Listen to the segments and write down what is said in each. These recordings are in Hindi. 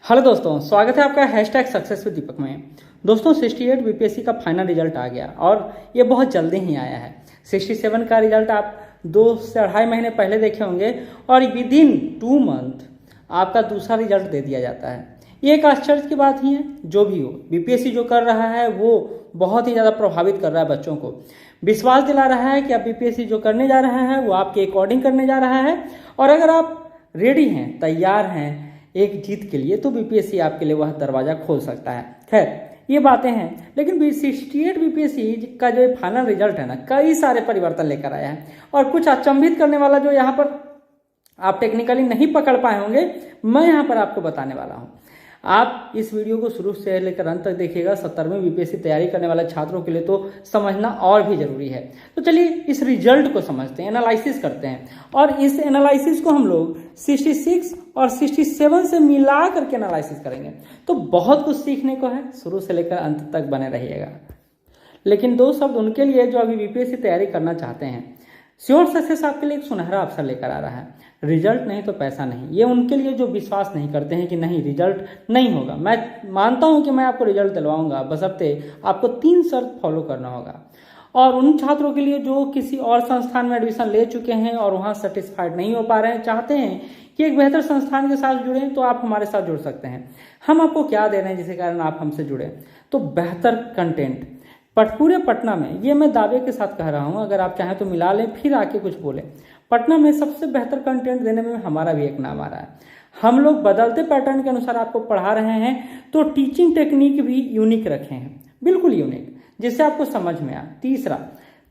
हेलो दोस्तों, स्वागत है आपका हैशटैग सक्सेस विद दीपक में। दोस्तों 68 बीपीएससी का फाइनल रिजल्ट आ गया और ये बहुत जल्दी ही आया है। 67 का रिजल्ट आप 2 से 2.5 महीने पहले देखे होंगे और विद इन 2 मंथ आपका दूसरा रिजल्ट दे दिया जाता है। ये एक आश्चर्य की बात ही है। जो भी हो, बीपीएससी जो कर रहा है वो बहुत ही ज़्यादा प्रभावित कर रहा है बच्चों को। विश्वास दिला रहा है कि आप बीपीएससी जो करने जा रहे हैं वो आपके अकॉर्डिंग करने जा रहा है और अगर आप रेडी हैं, तैयार हैं एक जीत के लिए, तो बीपीएससी आपके लिए वह दरवाजा खोल सकता है। खैर, ये बातें हैं, लेकिन 68 बीपीएससी का जो फाइनल रिजल्ट है ना, कई सारे परिवर्तन लेकर आया है और कुछ अचंभित करने वाला जो यहाँ पर आप टेक्निकली नहीं पकड़ पाए होंगे, मैं यहाँ पर आपको बताने वाला हूँ। आप इस वीडियो को शुरू से लेकर अंत तक देखिएगा। 70वीं बीपीएससी तैयारी करने वाले छात्रों के लिए तो समझना और भी जरूरी है। तो चलिए इस रिजल्ट को समझते हैं, एनालिसिस करते हैं और इस एनालिसिस को हम लोग 66 और 67 से मिला करके एनालिसिस करेंगे। तो बहुत कुछ सीखने को है, शुरू से लेकर अंत तक बने रहिएगा। लेकिन 2 शब्द उनके लिए जो अभी बीपीएससी तैयारी करना चाहते हैं। श्योर सक्सेस आपके लिए एक सुनहरा अवसर लेकर आ रहा है। रिजल्ट नहीं तो पैसा नहीं, ये उनके लिए जो विश्वास नहीं करते हैं कि नहीं रिजल्ट नहीं होगा। मैं मानता हूं कि मैं आपको रिजल्ट दिलवाऊंगा, बशर्ते आपको 3 शर्त फॉलो करना होगा। और उन छात्रों के लिए जो किसी और संस्थान में एडमिशन ले चुके हैं और वहां सेटिस्फाइड नहीं हो पा रहे हैं, चाहते हैं कि एक बेहतर संस्थान के साथ जुड़ें, तो आप हमारे साथ जुड़ सकते हैं। हम आपको क्या दे रहे हैं जिसके कारण आप हमसे जुड़े? तो बेहतर कंटेंट पूरे पटना में, ये मैं दावे के साथ कह रहा हूं, अगर आप चाहें तो मिला लें फिर आके कुछ बोलें। पटना में सबसे बेहतर कंटेंट देने में हमारा भी एक नाम आ रहा है। हम लोग बदलते पैटर्न के अनुसार आपको पढ़ा रहे हैं, तो टीचिंग टेक्निक भी यूनिक रखे हैं, बिल्कुल यूनिक, जिससे आपको समझ में आए। तीसरा,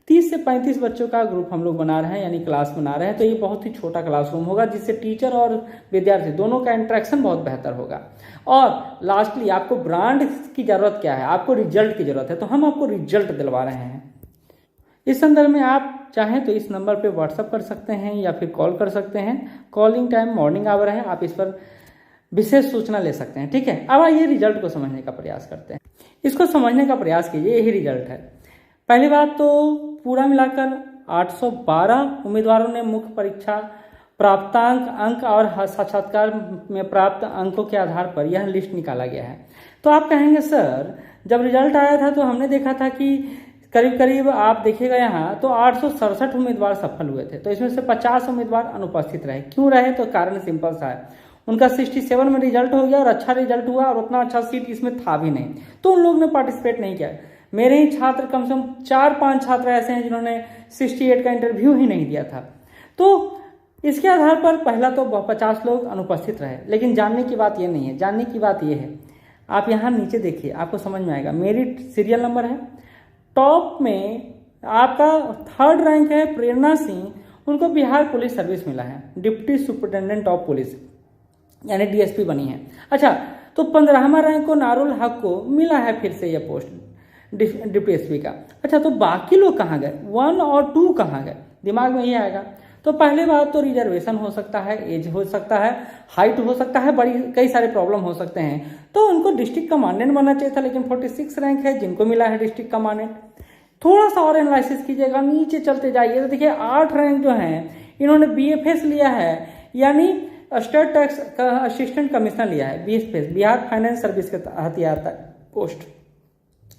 30 से 35 बच्चों का ग्रुप हम लोग बना रहे हैं, यानी क्लास बना रहे हैं। तो ये बहुत ही छोटा क्लासरूम होगा, जिससे टीचर और विद्यार्थी दोनों का इंटरेक्शन बहुत बेहतर होगा। और लास्टली, आपको ब्रांड की जरूरत क्या है? आपको रिजल्ट की जरूरत है, तो हम आपको रिजल्ट दिलवा रहे हैं। इस संदर्भ में आप चाहें तो इस नंबर पे व्हाट्सअप कर सकते हैं या फिर कॉल कर सकते हैं। कॉलिंग टाइम मॉर्निंग आवर है, आप इस पर विशेष सूचना ले सकते हैं। ठीक है, अब आइए रिजल्ट को समझने का प्रयास करते हैं। इसको समझने का प्रयास कीजिए, यही रिजल्ट है। पहली बात तो पूरा मिलाकर 812 उम्मीदवारों ने मुख्य परीक्षा प्राप्तांक अंक और साक्षात्कार में प्राप्त अंकों के आधार पर यह लिस्ट निकाला गया है। तो आप कहेंगे सर, जब रिजल्ट आया था तो हमने देखा था कि करीब करीब आप देखिएगा यहाँ तो 867 उम्मीदवार सफल हुए थे, तो इसमें से 50 उम्मीदवार अनुपस्थित रहे। क्यों रहे? तो कारण सिंपल सा है, उनका 67 में रिजल्ट हो गया और अच्छा रिजल्ट हुआ और उतना अच्छा सीट इसमें था भी नहीं, तो उन लोगों ने पार्टिसिपेट नहीं किया। मेरे ही छात्र, कम से कम 4-5 छात्र ऐसे हैं जिन्होंने 68 का इंटरव्यू ही नहीं दिया था। तो इसके आधार पर पहला तो 50 लोग अनुपस्थित रहे। लेकिन जानने की बात ये नहीं है, जानने की बात ये है, आप यहाँ नीचे देखिए, आपको समझ में आएगा। मेरिट सीरियल नंबर है, टॉप में आपका 3rd रैंक है प्रेरणा सिंह, उनको बिहार पुलिस सर्विस मिला है, डिप्टी सुपरिटेंडेंट ऑफ पुलिस, यानी डीएसपी बनी है। अच्छा, तो 15वां रैंक को नारुल हक को मिला है फिर से यह पोस्ट डिप्टी एसपी का। अच्छा, तो बाकी लोग कहाँ गए? 1 और 2 कहाँ गए? दिमाग में ये आएगा। तो पहले बात तो रिजर्वेशन हो सकता है, एज हो सकता है, हाइट हो सकता है, बड़ी कई सारे प्रॉब्लम हो सकते हैं। तो उनको डिस्ट्रिक्ट कमांडेंट बनना चाहिए था, लेकिन 46 रैंक है जिनको मिला है डिस्ट्रिक्ट कमांडेंट। थोड़ा सा और एनालिसिस कीजिएगा, नीचे चलते जाइए तो देखिए 8 रैंक जो है इन्होंने बीएफएस लिया है, यानी स्टेट टैक्स का असिस्टेंट कमिश्नर लिया है, बीएफएस, बिहार फाइनेंस सर्विस के तहत आता है पोस्ट।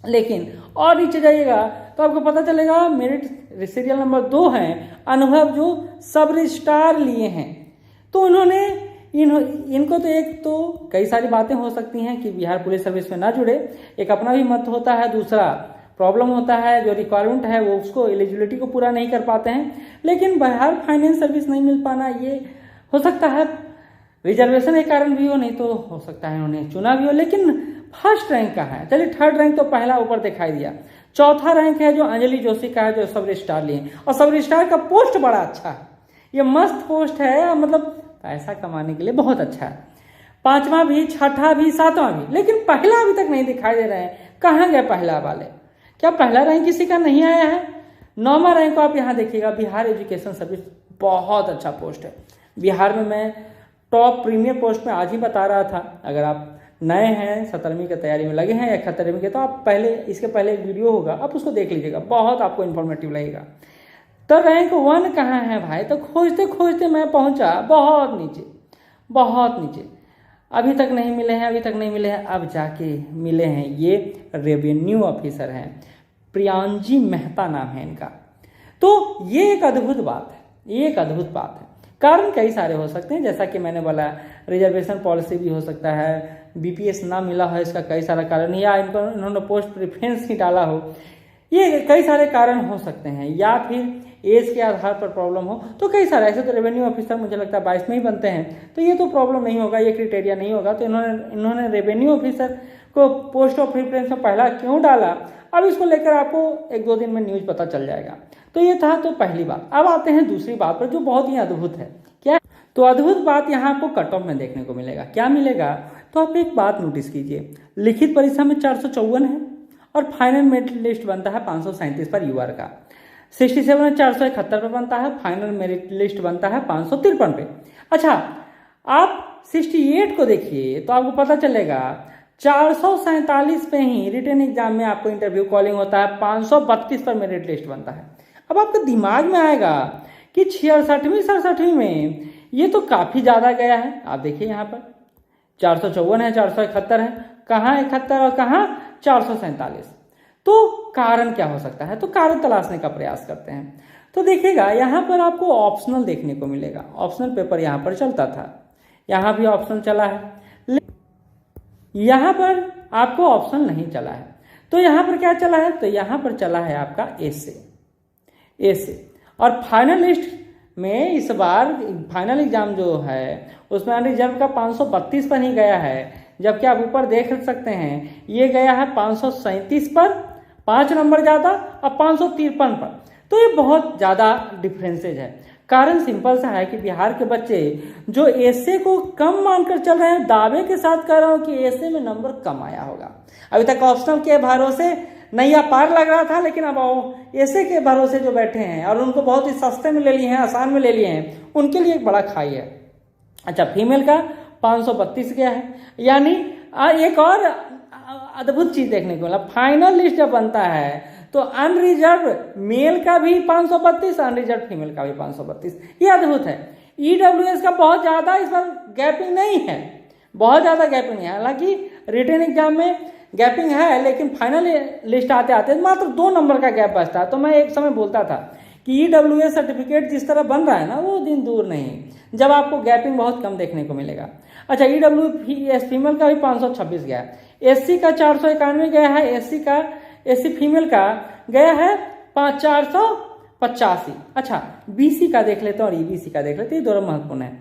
लेकिन और नीचे जाइएगा तो आपको पता चलेगा मेरिट सीरियल नंबर 2 है अनुभव, जो सब रजिस्ट्रार लिए हैं। तो इन्होंने इनको तो एक तो कई सारी बातें हो सकती हैं कि बिहार पुलिस सर्विस में ना जुड़े, एक अपना भी मत होता है, दूसरा प्रॉब्लम होता है जो रिक्वायरमेंट है वो उसको एलिजिबिलिटी को पूरा नहीं कर पाते हैं। लेकिन बिहार फाइनेंस सर्विस नहीं मिल पाना ये हो सकता है रिजर्वेशन एक कारण भी हो, नहीं तो हो सकता है इन्होंने चुना भी हो। लेकिन फर्स्ट रैंक का है, चलिए 3rd रैंक तो पहला ऊपर दिखाई दिया। 4था रैंक है जो अंजलि जोशी का है, जो सब रजिस्ट्रार लिए, और सब रजिस्ट्रार का पोस्ट बड़ा अच्छा है, ये मस्त पोस्ट है, मतलब पैसा कमाने के लिए बहुत अच्छा है। 5वां भी, 6ठा भी, 7वां भी, लेकिन पहला अभी तक नहीं दिखाई दे रहे हैं। कहाँ गए पहला वाले? क्या पहला रैंक किसी का नहीं आया है? 9वां रैंक को आप यहाँ देखिएगा, बिहार एजुकेशन सर्विस, बहुत अच्छा पोस्ट है। बिहार में मैं टॉप प्रीमियर पोस्ट में आज ही बता रहा था, अगर आप नए हैं, 17वीं की तैयारी में लगे हैं या 71वीं के, तो आप पहले इसके पहले एक वीडियो होगा, आप उसको देख लीजिएगा, बहुत आपको इन्फॉर्मेटिव लगेगा। तो रैंक 1 कहाँ है भाई? तो खोजते खोजते मैं पहुंचा बहुत नीचे, बहुत नीचे। अभी तक नहीं मिले हैं, अभी तक नहीं मिले हैं, अब जाके मिले हैं। ये रेवेन्यू ऑफिसर हैं, प्रियांजी मेहता नाम है इनका। तो ये एक अद्भुत बात है, ये एक अद्भुत बात है। कारण कई सारे हो सकते हैं, जैसा कि मैंने बोला रिजर्वेशन पॉलिसी भी हो सकता है, बीपीएस ना मिला हो इसका कई सारा कारण, या इन्होंने पोस्ट प्रेफरेंस ही डाला हो, ये कई सारे कारण हो सकते हैं, या फिर एज के आधार पर प्रॉब्लम हो। तो कई सारे ऐसे तो रेवेन्यू ऑफिसर मुझे लगता है 22 में ही बनते हैं, तो ये तो प्रॉब्लम नहीं होगा, ये क्राइटेरिया नहीं होगा। तो इन्होंने रेवेन्यू ऑफिसर को पोस्ट ऑफ प्रेफरेंस में पहला क्यों डाला, अब इसको लेकर आपको 1-2 दिन में न्यूज पता चल जाएगा। तो ये था तो पहली बात। अब आते हैं दूसरी बात पर जो बहुत ही अद्भुत है। क्या? तो अद्भुत बात यहाँ आपको कट ऑफ में देखने को मिलेगा। क्या मिलेगा? तो आप एक बात नोटिस कीजिए, लिखित परीक्षा में 454 है और फाइनल मेरिट लिस्ट बनता है 537 पर यूआर का, 67 में 471 पर बनता है, फाइनल मेरिट लिस्ट बनता है 553 पे। अच्छा, आप 68 को देखिए तो आपको पता चलेगा 447 पे ही रिटन एग्जाम में आपको इंटरव्यू कॉलिंग होता है, 532 पर मेरिट लिस्ट बनता है। अब आपके दिमाग में आएगा कि 66वीं 67वीं में ये तो काफी ज्यादा गया है। आप देखिए यहाँ पर 454 है, 471 है, कहाँ 71 और कहाँ 447। तो कारण क्या हो सकता है? तो कारण तलाशने का प्रयास करते हैं। तो देखिएगा यहाँ पर आपको ऑप्शनल देखने को मिलेगा। ऑप्शनल पेपर यहाँ पर चलता था, यहाँ भी ऑप्शनल चला है, यहाँ पर आपको ऑप्शनल नहीं चला है। तो यहाँ पर क्या चला है? तो यहाँ पर चला है आपका एसे। और फाइनल लिस्ट में इस बार फाइनल एग्जाम जो है उसमें अनरिजर्व का 532 पर ही गया है, जबकि आप ऊपर देख सकते हैं ये गया है 537 पर, 5 नंबर ज्यादा, और 553 पर। तो ये बहुत ज्यादा डिफरेंसेज है। कारण सिंपल सा है कि बिहार के बच्चे जो एसे को कम मानकर चल रहे हैं, दावे के साथ कह रहा हूं कि एसे में नंबर कम आया होगा। अभी तक ऑप्शनल के भरोसे नैया पार लग रहा था, लेकिन अब एसे के भरोसे जो बैठे हैं और उनको बहुत ही सस्ते में ले लिए हैं, आसान में ले लिए हैं, उनके लिए एक बड़ा खाई है। अच्छा, फीमेल का 532 गया है, यानी एक और अद्भुत चीज देखने को मिला। फाइनल लिस्ट जब बनता है तो अनरिजर्व मेल का भी 532, अनरिजर्व फीमेल का भी 532। ये अद्भुत है। ईडब्ल्यूएस का बहुत ज्यादा इस बार गैपिंग नहीं है, बहुत ज्यादा गैपिंग है। हालांकि रिटन एग्जाम में गैपिंग है, लेकिन फाइनल लिस्ट आते आते मात्र 2 नंबर का गैप बचता है। तो मैं एक समय बोलता था कि ईडब्ल्यूएस सर्टिफिकेट जिस तरह बन रहा है ना, वो दिन दूर नहीं जब आपको गैपिंग बहुत कम देखने को मिलेगा। अच्छा, ईडब्ल्यूएस फीमेल का भी 526 गया है, एससी का 491 गया है, एससी फीमेल का गया है 485। अच्छा, बीसी का देख लेते हैं और ईबीसी का देख लेते हैं, ये दोनों महत्वपूर्ण है।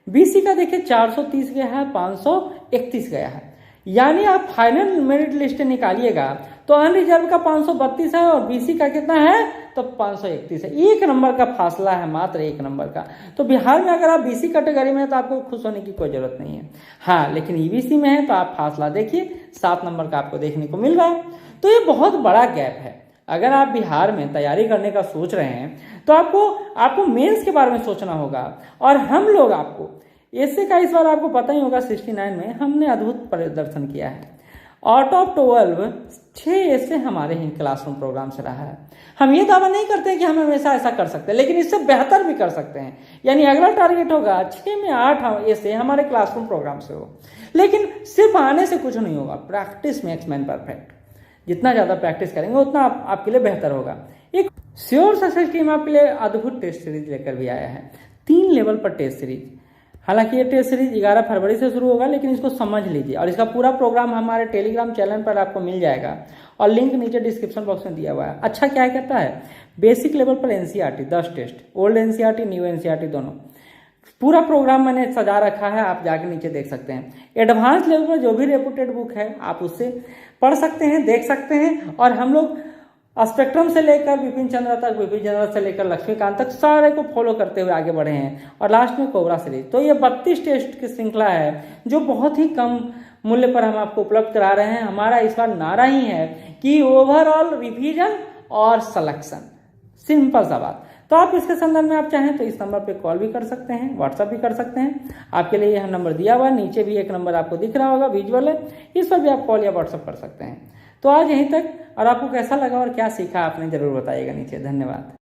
बीसी का देखिए 430 गया है, 531 गया है। यानी आप फाइनल मेरिट लिस्ट निकालिएगा तो अनरिजर्व का 532 है और बीसी का कितना है? तो 531 है। 1 नंबर का फासला है, मात्र 1 नंबर का। तो बिहार में अगर आप बीसी कैटेगरी में है तो आपको खुश होने की कोई जरूरत नहीं है। हाँ, लेकिन ईबीसी में है तो आप फासला देखिए, 7 नंबर का आपको देखने को मिल रहा है। तो ये बहुत बड़ा गैप है। अगर आप बिहार में तैयारी करने का सोच रहे हैं तो आपको मेंस के बारे में सोचना होगा। और हम लोग आपको एसए का इस बार आपको पता ही होगा 69 में हमने अद्भुत प्रदर्शन किया है। आउट ऑफ 12 6 एसए हमारे ही क्लासरूम प्रोग्राम से रहा है। हम ये दावा नहीं करते कि हम हमेशा ऐसा कर सकते हैं, लेकिन इससे बेहतर भी कर सकते हैं। यानी अगला टारगेट होगा 6 में 8 एसए हमारे क्लासरूम प्रोग्राम से हो। लेकिन सिर्फ आने से कुछ नहीं होगा, प्रैक्टिस मेक्स मैन परफेक्ट। जितना ज्यादा प्रैक्टिस करेंगे उतना आपके लिए बेहतर होगा। एक श्योर सक्सेस टीम आपके लिए अद्भुत टेस्ट सीरीज लेकर भी आया है, 3 लेवल पर टेस्ट सीरीज। हालांकि ये टेस्ट सीरीज 11 फरवरी से शुरू होगा, लेकिन इसको समझ लीजिए। और इसका पूरा प्रोग्राम हमारे टेलीग्राम चैनल पर आपको मिल जाएगा और लिंक नीचे डिस्क्रिप्शन बॉक्स में दिया हुआ है। अच्छा, क्या कहता है? बेसिक लेवल पर NCERT 10 test, old NCERT, new NCERT दोनों, पूरा प्रोग्राम मैंने सजा रखा है, आप जाके नीचे देख सकते हैं। एडवांस लेवल पर जो भी रेपुटेड बुक है आप उससे पढ़ सकते हैं, देख सकते हैं। और हम लोग स्पेक्ट्रम से लेकर विपिन चंद्र तक, विपिन चंद्र से लेकर लक्ष्मीकांत तक सारे को फॉलो करते हुए आगे बढ़े हैं। और लास्ट में कोबरा सीरीज। तो ये 32 टेस्ट की श्रृंखला है जो बहुत ही कम मूल्य पर हम आपको उपलब्ध करा रहे हैं। हमारा इस बार नारा ही है कि ओवरऑल रिवीजन और सिलेक्शन, सिंपल सा बात। तो आप इसके संदर्भ में आप चाहें तो इस नंबर पे कॉल भी कर सकते हैं, व्हाट्सएप भी कर सकते हैं। आपके लिए यह नंबर दिया हुआ है, नीचे भी एक नंबर आपको दिख रहा होगा, विजुअल है, इस पर भी आप कॉल या व्हाट्सएप कर सकते हैं। तो आज यहीं तक। और आपको कैसा लगा और क्या सीखा आपने जरूर बताइएगा नीचे। धन्यवाद।